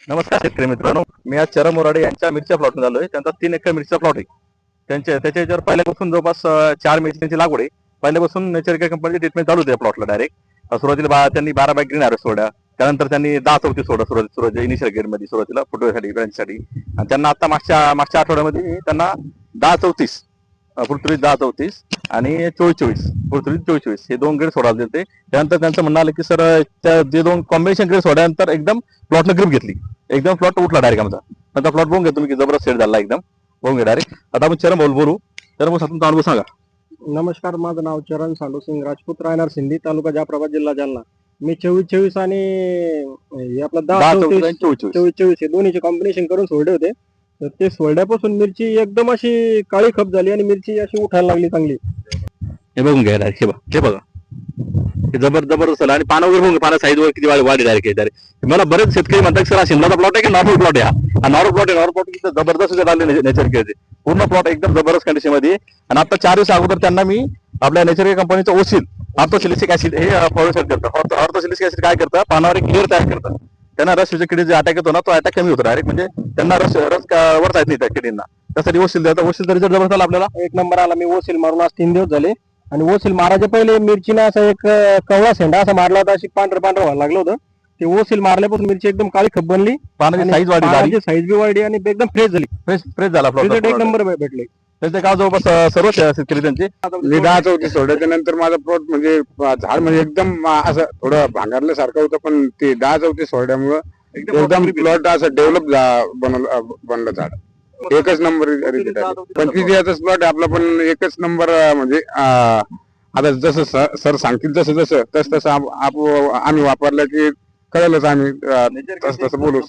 नमस्कार शेतकरी मित्रांनो, मी आज चरण मोराडे यांच्या मिरच्या प्लॉट झालोय. त्यांचा 3 एकर मिरचा प्लॉट आहे. त्याच्या याच्यावर पहिल्यापासून जवळपास 4 मिरच्यांची लागवड आहे. पहिल्यापासून नेचर कंपनीची ट्रीटमेंट चालू होते प्लॉटला डायरेक्ट. सुरुवातीला त्यांनी 12 बॅग ग्रीन हार्वेस्ट सोडल्या. त्यानंतर त्यांनी 10-34 सोडा सुरुवातीला इनिशियल गेअर मध्ये सुरुवातीला फुटवेसाठी ब्रँचसाठी. आणि त्यांना आता मागच्या आठवड्यामध्ये त्यांना 10-34 पृथ्वी 10-34 आणि 24-24 पृथ्वी 24-24 हे 2 ग्रेड सोडायला दिले. त्यानंतर त्यांचं म्हणणं आलं की सर त्या जे 2 कॉम्बिनेशन ग्रेड सोडल्यानंतर एकदम प्लॉटला ग्रिप घेतली. एकदम प्लॉट उठला डायरेक्ट आमचा. आता प्लॉट बघून घ्या तुम्ही की जबरदस्त सेट झाला एकदम. बघून घ्या डायरेक्ट. आता आपण चरण बोलू. चरण भाऊ तुमचा अनुभव सांगा. नमस्कार, माझं नाव चरण सांडूसिंग राजपूत, राहणार सिंधी, तालुका जाफराबाद, जिल्हा जालना. मी 24-24 आणि हे आपलं 10-34 आणि 24-24 24-24 हे दोन्हीचे कॉम्बिनेशन करून सोडले होते. तर ते सोडल्यापासून मिरची एकदम अशी काळी खप झाली आणि मिरची अशी उठायला लागली चांगली. हे बघून घ्या डायरेक्ट. हे बघा हे जबरदस्त झालं. आणि पानं वगैरे बघून पानं साईज वर किती वाढी डायरेक्ट. मला बरेच शेतकरी म्हणतात सर हा शिंदाचा प्लॉट आहे की नॉर्मल प्लॉट आहे. हा नॉर्मल प्लॉट आहे. नॉर्मल प्लॉट जबरदस्त आले नेचर केअरचे पूर्ण प्लॉट एकदम जबरदस्त कंडिशन मध्ये. आणि आता 4 दिवस अगोदर त्यांना मी आपल्या नेचर केअर कंपनीचं ओसिल ऑर्थोसिलिसिक ऍसिड हे प्रोड्युस करतं. ऑर्थोसिलिसिक ऍसिड काय करतं, पानावर एक लेअर तयार करतं. त्यांना रस किडी जे अटॅक येतो ना तो अटॅक कमी होतो डायरेक्ट. म्हणजे त्यांना रस वर जात नाही त्या किडींना. त्यासाठी ओसिल द्यायचा. ओसिल रिझल्ट जबरदस्त आला आपल्याला. एक नंबर आला. मी ओसिल मारून आज 3 दिवस झाले. आणि ओसिल मारायच्या पहिले मिरचीनं असं एक कवळा शेंडा असा मारला होता, अशी पांढरं व्हायला लागलं होतं. ते ओसिल मारल्यापासून मिरची एकदम काळी खप बनली, पानाची साईज वाढली, साईज बी वाढली आणि एकदम फ्रेश झाली. फ्रेश झाला रिझल्ट एक प्लॉट. नंबर भेटले. त्याचे गाव जवळपास सर्व शेतकरी त्यांचे. मी 10-34 सोडायच्या नंतर माझा प्लॉट म्हणजे झाड म्हणजे एकदम असं थोडं भांगारल्यासारखं होतं, पण ते 10-34 सोडल्यामुळं एकदम प्लॉट असं डेव्हलप बनलं झाड. एकच नंबर रिझल्ट आहे. 25 दिवसाचा प्लॉट आहे आपला, पण एकच नंबर म्हणजे आता जसं सर सांगतील तसं आम्ही वापरलं की कळलंच आम्ही तसं बोलू.